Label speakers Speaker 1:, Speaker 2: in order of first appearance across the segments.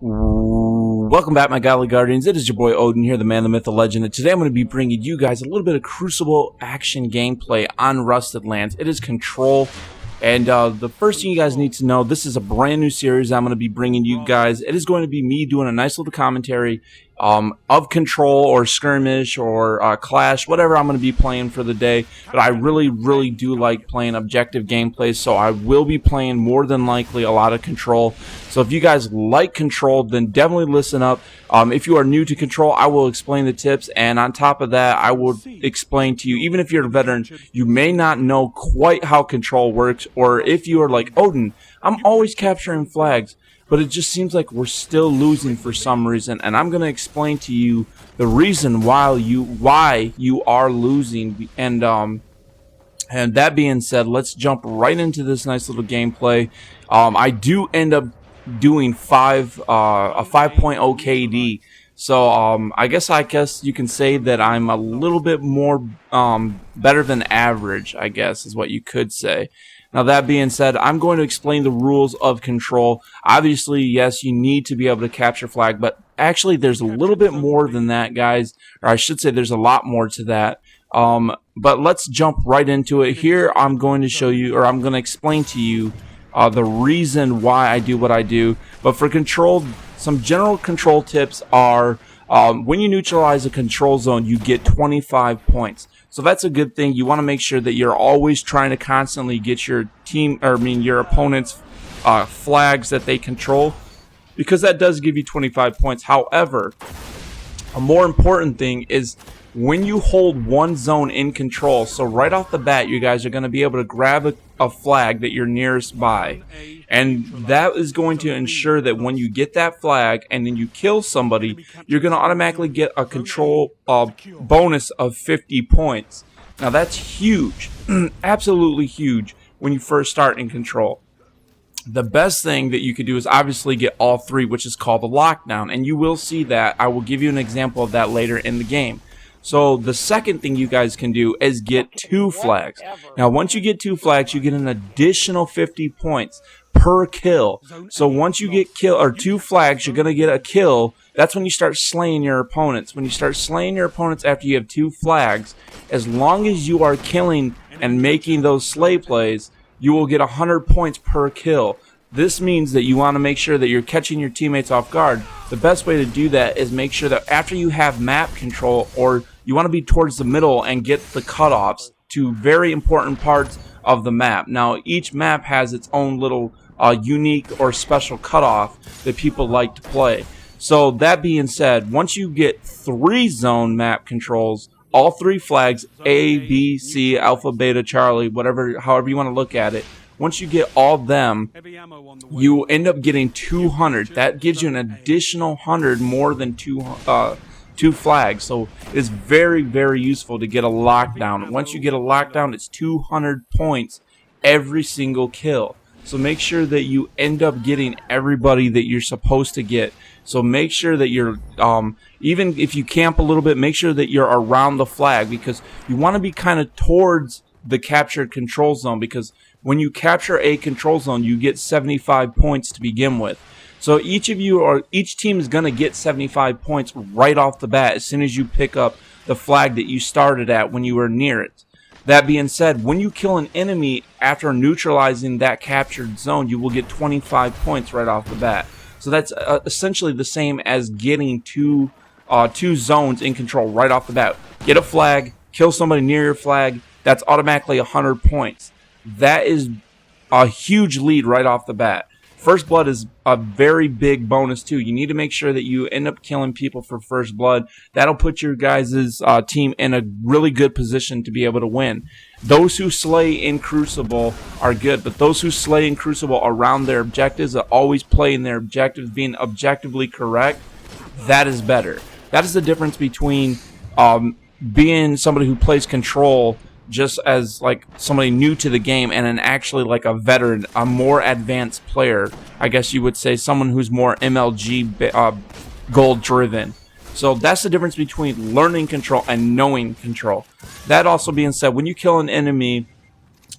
Speaker 1: Welcome back, my Godly Guardians. It is your boy Odin here, the man, the myth, the legend. And today I'm going to be bringing you guys a little bit of Crucible action gameplay on Rusted Lands. It is Control. And the first thing you guys need to know, this is a brand new series I'm going to be bringing you guys. It is going to be me doing a nice little commentary of Control or Skirmish or Clash, whatever I'm going to be playing for the day. But I really do like playing objective gameplays, so I will be playing more than likely a lot of Control. So if you guys like Control, then definitely listen up. If you are new to Control, I will explain the tips, and on top of that, I will explain to you, even if you're a veteran, you may not know quite how Control works, or if you are like, Odin, I'm always capturing flags, but it just seems like we're still losing for some reason, and I'm going to explain to you the reason why you are losing. And that being said, let's jump right into this nice little gameplay. I do end up doing a 5.0 KD, so I guess you can say that I'm a little bit more better than average, I guess is what you could say. Now, that being said, I'm going to explain the rules of Control. Obviously, yes, you need to be able to capture flag, but actually there's a little bit more than that, guys. Or I should say there's a lot more to that. But let's jump right into it. Here I'm going to show you, or I'm going to explain to you the reason why I do what I do. But for Control, some general Control tips are when you neutralize a control zone, you get 25 points. So that's a good thing. You want to make sure that you're always trying to constantly get your your opponent's flags that they control, because that does give you 25 points. However, a more important thing is when you hold one zone in control, so right off the bat, you guys are going to be able to grab a flag that you're nearest by. And that is going to ensure that when you get that flag and then you kill somebody, you're going to automatically get a control bonus of 50 points. Now that's huge, absolutely huge when you first start in Control. The best thing that you could do is obviously get all three, which is called the lockdown. And you will see that. I will give you an example of that later in the game. So the second thing you guys can do is get 2 flags. Now, once you get 2 flags, you get an additional 50 points per kill. So once you get 2 flags, you're going to get a kill. That's when you start slaying your opponents. When you start slaying your opponents after you have 2 flags, as long as you are killing and making those slay plays, you will get 100 points per kill. This means that you want to make sure that you're catching your teammates off guard. The best way to do that is make sure that after you have map control, or you want to be towards the middle and get the cutoffs to very important parts of the map. Now, each map has its own little unique or special cutoff that people like to play. So that being said, once you get 3 zone map controls, all 3 flags, A, B, C, Alpha, Beta, Charlie, however you want to look at it, once you get all them, you end up getting 200. That gives you an additional 100 more than 2 flags. So it's very useful to get a lockdown. Once you get a lockdown, it's 200 points every single kill. So make sure that you end up getting everybody that you're supposed to get. So make sure that you're, even if you camp a little bit, make sure that you're around the flag, because you want to be kind of towards the captured control zone, because when you capture a control zone, you get 75 points to begin with. So each team is going to get 75 points right off the bat as soon as you pick up the flag that you started at when you were near it. That being said, when you kill an enemy after neutralizing that captured zone, you will get 25 points right off the bat. So that's essentially the same as getting two zones in control right off the bat. Get a flag, kill somebody near your flag, that's automatically 100 points. That is a huge lead right off the bat. First blood is a very big bonus too. You need to make sure that you end up killing people for first blood. That'll put your guys' team in a really good position to be able to win. Those who slay in Crucible are good, but those who slay in Crucible around their objectives, are always playing their objectives, being objectively correct, that is better. That is the difference between being somebody who plays Control just as like somebody new to the game, and then actually like a veteran, a more advanced player, I guess you would say, someone who's more MLG goal driven. So that's the difference between learning Control and knowing Control. That also being said, when you kill an enemy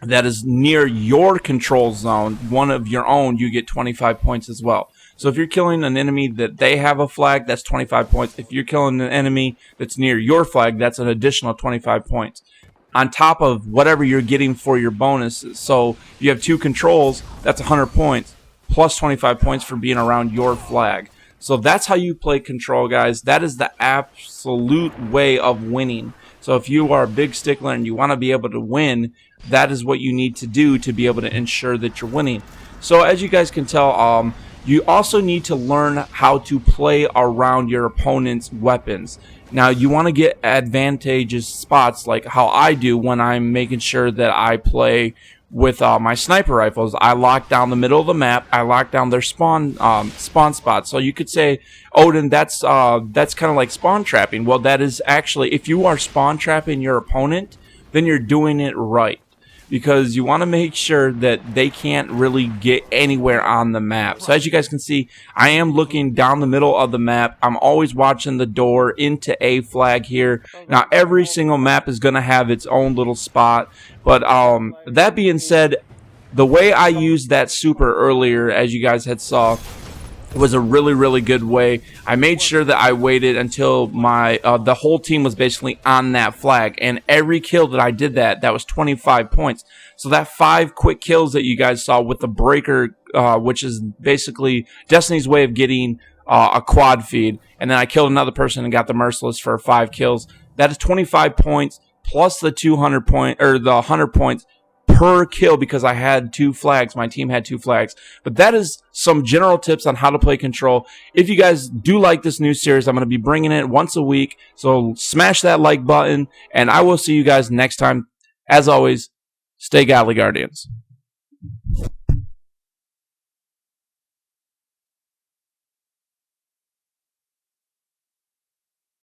Speaker 1: that is near your control zone, one of your own, you get 25 points as well. So if you're killing an enemy that they have a flag, that's 25 points. If you're killing an enemy that's near your flag, that's an additional 25 points on top of whatever you're getting for your bonuses. So if you have 2 controls, that's 100 points plus 25 points for being around your flag. So that's how you play Control, guys. That is the absolute way of winning. So if you are a big stickler and you want to be able to win, that is what you need to do to be able to ensure that you're winning. So as you guys can tell, you also need to learn how to play around your opponent's weapons. Now, you want to get advantageous spots like how I do when I'm making sure that I play with my sniper rifles. I lock down the middle of the map. I lock down their spawn spots. So you could say, Odin, that's kind of like spawn trapping. Well, that is actually, if you are spawn trapping your opponent, then you're doing it right, because you want to make sure that they can't really get anywhere on the map. So as you guys can see, I am looking down the middle of the map. I'm always watching the door into A flag here. Now, every single map is going to have its own little spot. But that being said, the way I used that super earlier, as you guys had saw, was a really good way. I made sure that I waited until my the whole team was basically on that flag, and every kill that I did that was 25 points. So that 5 quick kills that you guys saw with the breaker, which is basically Destiny's way of getting a quad feed, and then I killed another person and got the merciless for 5 kills. That is 25 points plus the 200 point or the 100 points per kill, because I had 2 flags. My team had 2 flags. But that is some general tips on how to play Control. If you guys do like this new series, I'm going to be bringing it once a week. So smash that like button, and I will see you guys next time. As always, stay godly, Guardians.